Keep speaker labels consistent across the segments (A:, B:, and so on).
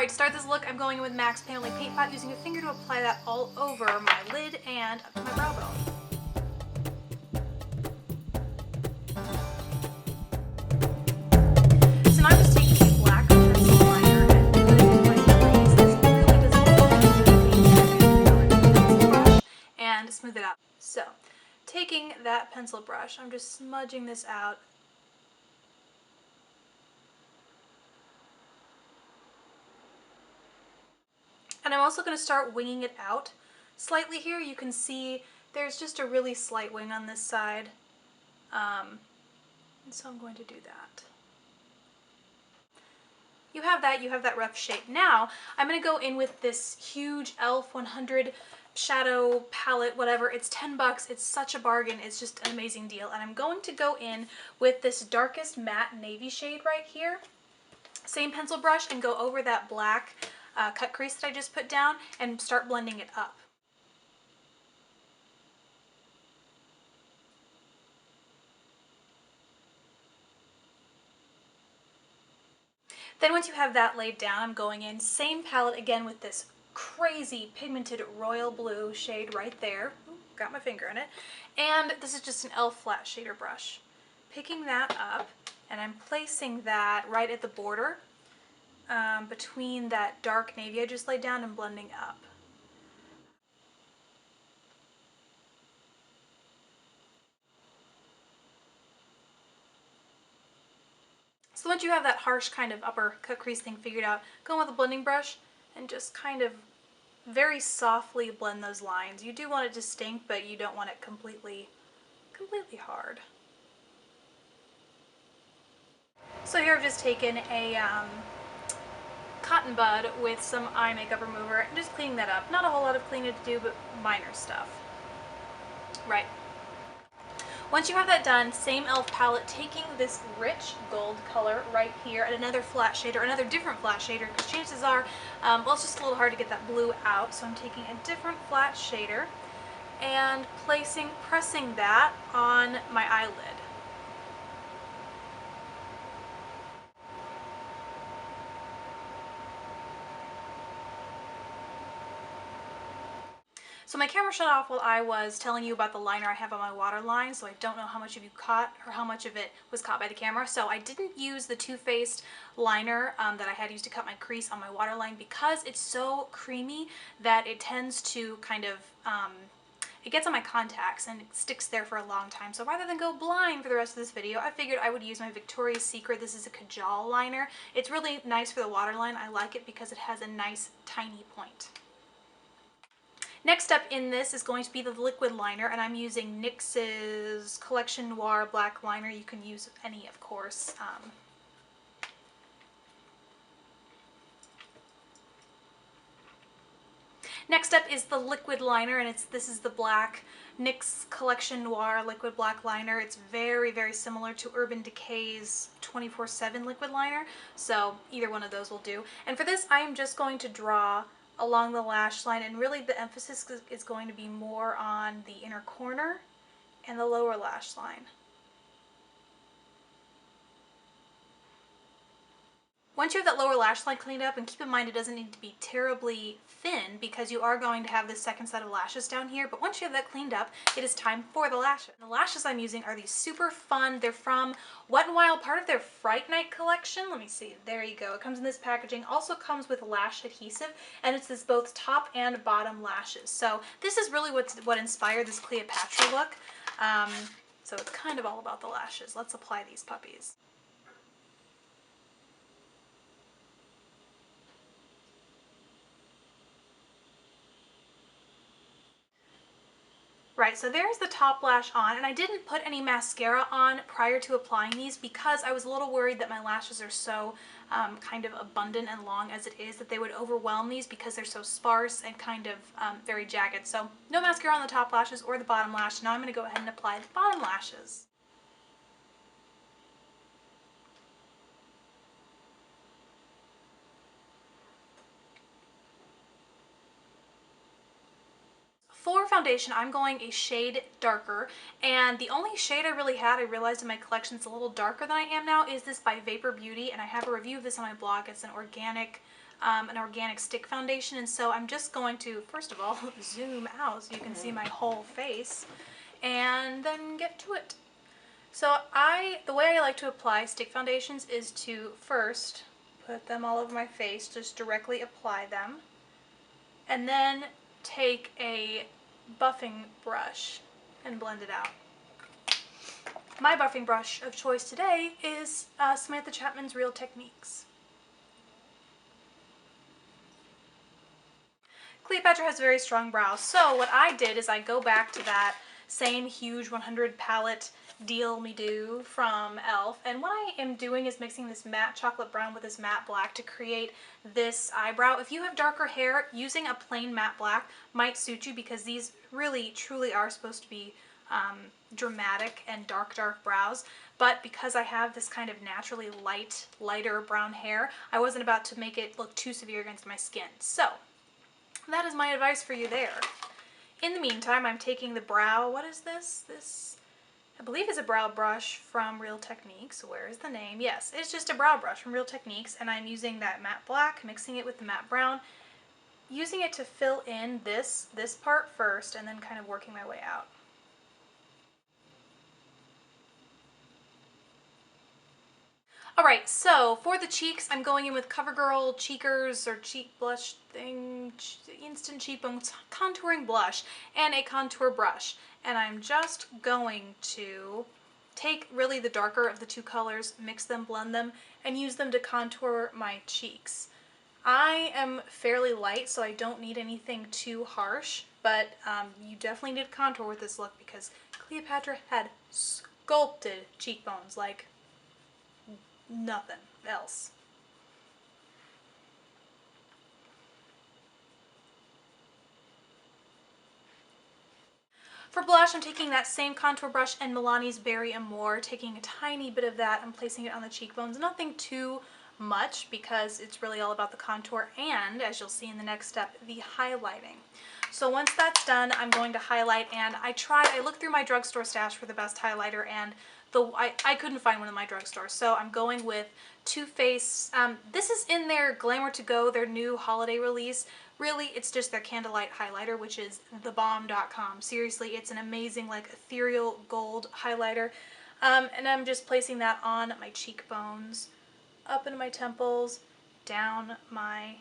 A: Alright, to start this look, I'm going in with MAC's Painterly Paint Pot, using a finger to apply that all over my lid and up to my brow bone. So now I'm just taking a black pencil liner and putting it in my crease. This really doesn't brush and smooth it out. So, taking that pencil brush, I'm just smudging this out. And I'm also going to start winging it out slightly here. You can see there's just a really slight wing on this side. And so I'm going to do that. You have that rough shape. Now, I'm going to go in with this huge e.l.f. 100 shadow palette, whatever. It's 10 bucks. It's such a bargain. It's just an amazing deal. And I'm going to go in with this darkest matte navy shade right here. Same pencil brush, and go over that black cut crease that I just put down and start blending it up. Then once you have that laid down, I'm going in, same palette again with this crazy pigmented royal blue shade right there. Ooh, got my finger in it. And this is just an e.l.f. flat shader brush. Picking that up, and I'm placing that right at the border between that dark navy I just laid down and blending up. So once you have that harsh kind of upper cut crease thing figured out, go in with a blending brush and just kind of very softly blend those lines. You do want it distinct, but you don't want it completely hard. So here I've just taken a cotton bud with some eye makeup remover and just cleaning that up. Not a whole lot of cleaning to do, but minor stuff. Right. Once you have that done, same e.l.f. palette, taking this rich gold color right here and another flat shader, another different flat shader, because chances are, well, it's just a little hard to get that blue out, so I'm taking a different flat shader and pressing that on my eyelid. So my camera shut off while I was telling you about the liner I have on my waterline, so I don't know how much of you caught or how much of it was caught by the camera. So I didn't use the Too Faced liner that I had used to cut my crease on my waterline because it's so creamy that it tends to kind of, it gets on my contacts and it sticks there for a long time. So rather than go blind for the rest of this video, I figured I would use my Victoria's Secret. This is a Kajal liner. It's really nice for the waterline. I like it because it has a nice tiny point. Next up in this is going to be the liquid liner, and I'm using NYX's Collection Noir Black Liner. You can use any, of course. Next up is the liquid liner, and this is the black NYX Collection Noir Liquid Black Liner. It's very, very similar to Urban Decay's 24/7 liquid liner, so either one of those will do. And for this, I am just going to draw along the lash line, and really the emphasis is going to be more on the inner corner and the lower lash line. Once you have that lower lash line cleaned up, and keep in mind it doesn't need to be terribly thin because you are going to have this second set of lashes down here, but once you have that cleaned up, it is time for the lashes. The lashes I'm using are these super fun. They're from Wet n Wild, part of their Fright Night collection. Let me see, there you go. It comes in this packaging, also comes with lash adhesive, and it's this both top and bottom lashes. So this is really what inspired this Cleopatra look. So it's kind of all about the lashes. Let's apply these puppies. Right, so there's the top lash on, and I didn't put any mascara on prior to applying these because I was a little worried that my lashes are so kind of abundant and long as it is that they would overwhelm these because they're so sparse and kind of very jagged. So no mascara on the top lashes or the bottom lash. Now I'm going to go ahead and apply the bottom lashes. For foundation, I'm going a shade darker, and the only shade I really had, I realized in my collection it's a little darker than I am now, is this by Vapor Beauty, and I have a review of this on my blog. It's an organic an organic stick foundation, and so I'm just going to, first of all, zoom out so you can see my whole face, and then get to it. So the way I like to apply stick foundations is to first put them all over my face, just directly apply them, and then take a buffing brush and blend it out. My buffing brush of choice today is Samantha Chapman's Real Techniques. Cleopatra has very strong brows, so what I did is I go back to that same huge 100 palette deal me do from e.l.f. and what I am doing is mixing this matte chocolate brown with this matte black to create this eyebrow. If you have darker hair, using a plain matte black might suit you because these really truly are supposed to be dramatic and dark brows, but because I have this kind of naturally lighter brown hair, I wasn't about to make it look too severe against my skin. So that is my advice for you there. In the meantime, I'm taking the brow, what is this? This, I believe, is a brow brush from Real Techniques. Where is the name? Yes, it's just a brow brush from Real Techniques, and I'm using that matte black, mixing it with the matte brown, using it to fill in this part first, and then kind of working my way out. Alright, so for the cheeks, I'm going in with CoverGirl Cheekers or cheek blush thing, instant cheekbone contouring blush, and a contour brush. And I'm just going to take really the darker of the two colors, mix them, blend them, and use them to contour my cheeks. I am fairly light, so I don't need anything too harsh, but you definitely need contour with this look because Cleopatra had sculpted cheekbones like nothing else. For blush, I'm taking that same contour brush and Milani's Berry Amore, taking a tiny bit of that and placing it on the cheekbones. Nothing too much because it's really all about the contour and, as you'll see in the next step, the highlighting. So once that's done, I'm going to highlight, and I looked through my drugstore stash for the best highlighter, and I couldn't find one in my drugstore, so I'm going with Too Faced. This is in their Glamour To Go, their new holiday release. Really, it's just their candlelight highlighter, which is thebomb.com. Seriously, it's an amazing, like, ethereal gold highlighter. And I'm just placing that on my cheekbones, up into my temples, down my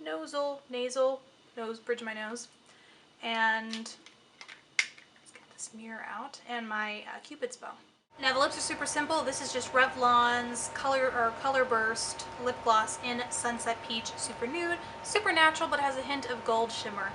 A: nasal, bridge of my nose, and let's get this mirror out, and my Cupid's bow. Now the lips are super simple. This is just Revlon's Color Burst lip gloss in Sunset Peach, super nude, super natural, but has a hint of gold shimmer.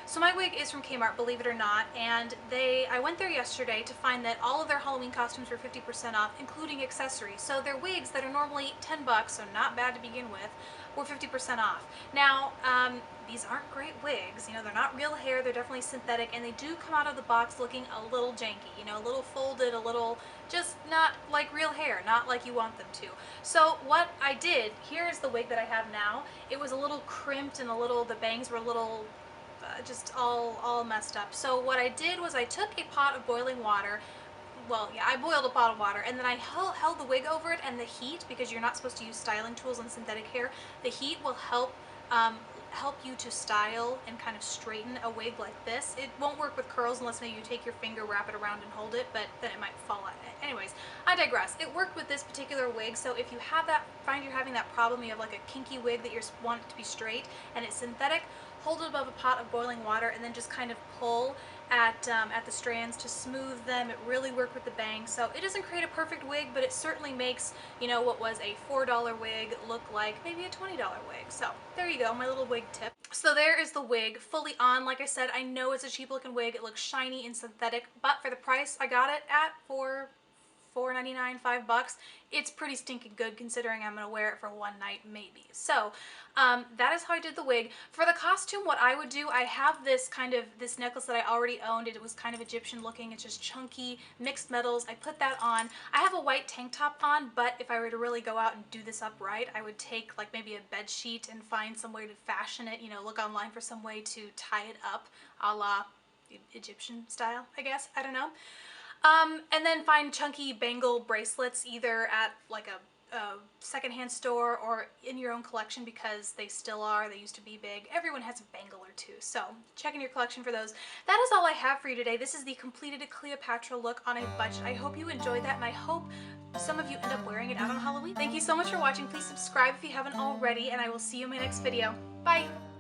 A: So my wig is from Kmart, believe it or not, and I went there yesterday to find that all of their Halloween costumes were 50% off, including accessories. So their wigs that are normally 10 bucks, so not bad to begin with, were 50% off. Now, these aren't great wigs, you know, they're not real hair, they're definitely synthetic, and they do come out of the box looking a little janky, you know, a little folded, a little, just not like real hair, not like you want them to. So what I did, here is the wig that I have now. It was a little crimped and the bangs were a little, just all messed up. So what I did was I took a pot of boiling water. Well, yeah, I boiled a pot of water, and then I held the wig over it, and the heat, because you're not supposed to use styling tools on synthetic hair, the heat will help you to style and kind of straighten a wig like this. It won't work with curls unless maybe you take your finger, wrap it around, and hold it, but then it might fall out. Anyways, I digress. It worked with this particular wig, so if you find you're having that problem, you have like a kinky wig that you want it to be straight, and it's synthetic, hold it above a pot of boiling water and then just kind of pull at the strands to smooth them. It really worked with the bangs. So it doesn't create a perfect wig, but it certainly makes, you know, what was a $4 wig look like maybe a $20 wig. So there you go, my little wig tip. So there is the wig fully on. Like I said, I know it's a cheap looking wig. It looks shiny and synthetic, but for the price I got it at, for $4.99, $5, it's pretty stinking good considering I'm going to wear it for one night maybe. So that is how I did the wig. For the costume, what I would do, I have this necklace that I already owned. It was kind of Egyptian looking. It's just chunky, mixed metals. I put that on. I have a white tank top on, but if I were to really go out and do this up right, I would take like maybe a bed sheet and find some way to fashion it, you know, look online for some way to tie it up a la Egyptian style, I guess. I don't know. And then find chunky bangle bracelets either at like a secondhand store or in your own collection, because they still are. They used to be big. Everyone has a bangle or two, so check in your collection for those. That is all I have for you today. This is the completed Cleopatra look on a budget. I hope you enjoyed that, and I hope some of you end up wearing it out on Halloween. Thank you so much for watching. Please subscribe if you haven't already, and I will see you in my next video. Bye!